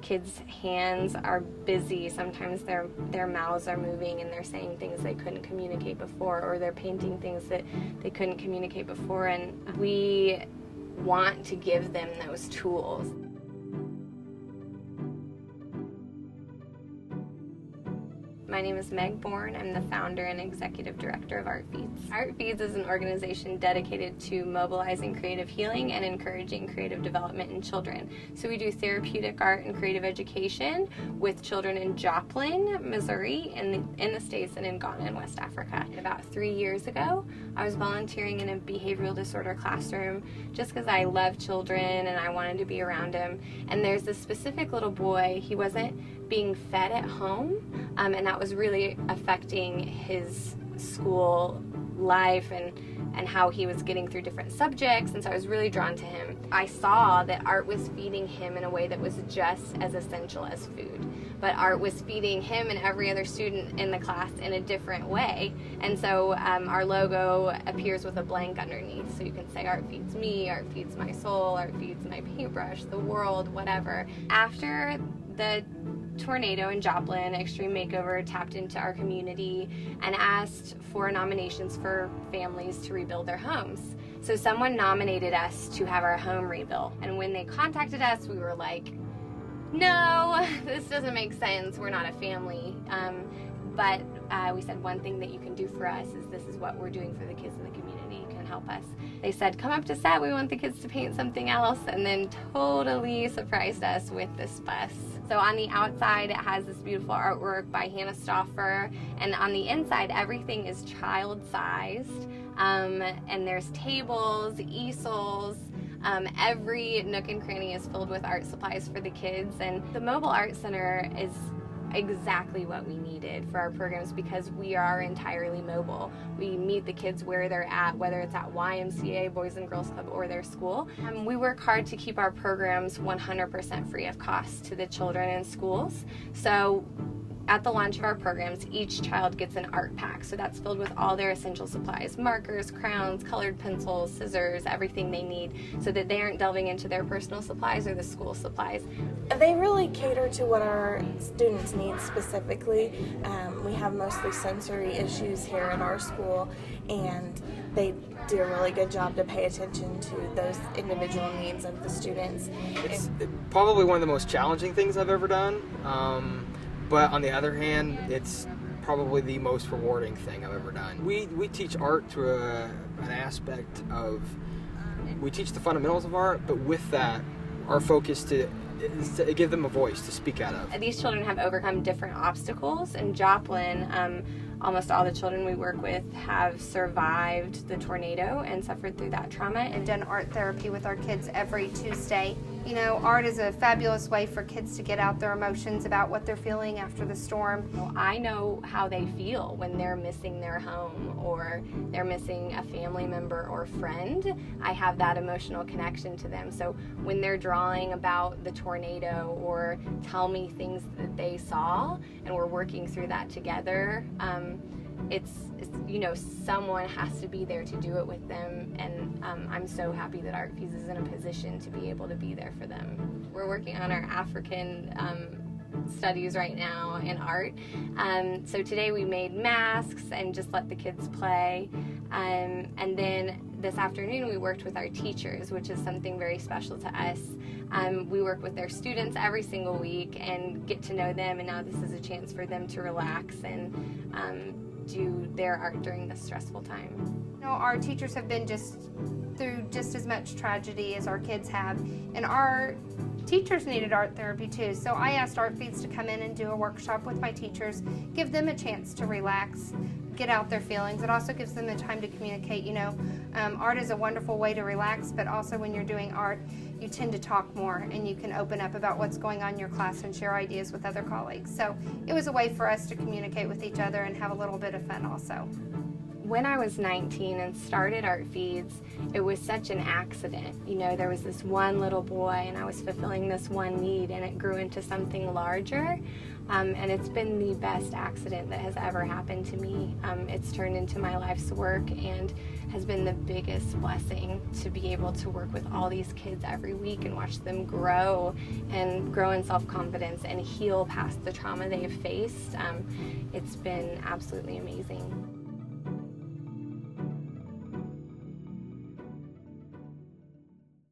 kids' hands are busy. Sometimes their mouths are moving and they're saying things they couldn't communicate before, or they're painting things that they couldn't communicate before, and we want to give them those tools. My name is Meg Bourne. I'm the founder and executive director of Art Feeds. Art Feeds is an organization dedicated to mobilizing creative healing and encouraging creative development in children. So we do therapeutic art and creative education with children in Joplin, Missouri, in the States, and in Ghana in West Africa. About 3 years ago, I was volunteering in a behavioral disorder classroom just because I love children and I wanted to be around them. And there's this specific little boy, he wasn't being fed at home, and that was really affecting his school life and how he was getting through different subjects, and so I was really drawn to him. I saw that art was feeding him in a way that was just as essential as food, but art was feeding him and every other student in the class in a different way, and so our logo appears with a blank underneath, so you can say art feeds me, art feeds my soul, art feeds my paintbrush, the world, whatever. After the tornado in Joplin, Extreme Makeover tapped into our community and asked for nominations for families to rebuild their homes. So someone nominated us to have our home rebuilt, and when they contacted us, we were like, no, this doesn't make sense, we're not a family. But we said, one thing that you can do for us is this is what we're doing for the kids in the community, you can help us. They said, come up to set, we want the kids to paint something else, and then totally surprised us with this bus. So on the outside, it has this beautiful artwork by Hannah Stauffer, and on the inside, everything is child-sized, and there's tables, easels, every nook and cranny is filled with art supplies for the kids, and the Mobile Art Center is exactly what we needed for our programs because we are entirely mobile. We meet the kids where they're at, whether it's at YMCA, Boys and Girls Club, or their school. We work hard to keep our programs 100% free of cost to the children in schools. So at the launch of our programs, each child gets an art pack. So that's filled with all their essential supplies, markers, crowns, colored pencils, scissors, everything they need, so that they aren't delving into their personal supplies or the school supplies. They really cater to what our students need specifically. We have mostly sensory issues here in our school, and they do a really good job to pay attention to those individual needs of the students. It's probably one of the most challenging things I've ever done. But on the other hand, it's probably the most rewarding thing I've ever done. We teach art through an aspect of, we teach the fundamentals of art, but with that, our focus is to give them a voice to speak out of. These children have overcome different obstacles. In Joplin, almost all the children we work with have survived the tornado and suffered through that trauma. And done art therapy with our kids every Tuesday. You know, art is a fabulous way for kids to get out their emotions about what they're feeling after the storm. I know how they feel when they're missing their home or they're missing a family member or friend. I have that emotional connection to them. So when they're drawing about the tornado or tell me things that they saw and we're working through that together, it's you know, someone has to be there to do it with them, and I'm so happy that Art Feeds is in a position to be able to be there for them. We're working on our African studies right now in art. So today we made masks and just let the kids play, and then this afternoon we worked with our teachers, which is something very special to us. We work with their students every single week and get to know them, and now this is a chance for them to relax and do their art during this stressful time. You know, our teachers have been through just as much tragedy as our kids have, and our teachers needed art therapy too. So I asked Art Feeds to come in and do a workshop with my teachers, give them a chance to relax, get out their feelings. It also gives them the time to communicate. You know, art is a wonderful way to relax, but also when you're doing art, you tend to talk more and you can open up about what's going on in your class and share ideas with other colleagues. So it was a way for us to communicate with each other and have a little bit of fun also. When I was 19 and started Art Feeds, it was such an accident. You know, there was this one little boy and I was fulfilling this one need, and it grew into something larger. And it's been the best accident that has ever happened to me. It's turned into my life's work and has been the biggest blessing to be able to work with all these kids every week and watch them grow in self-confidence and heal past the trauma they've faced. It's been absolutely amazing.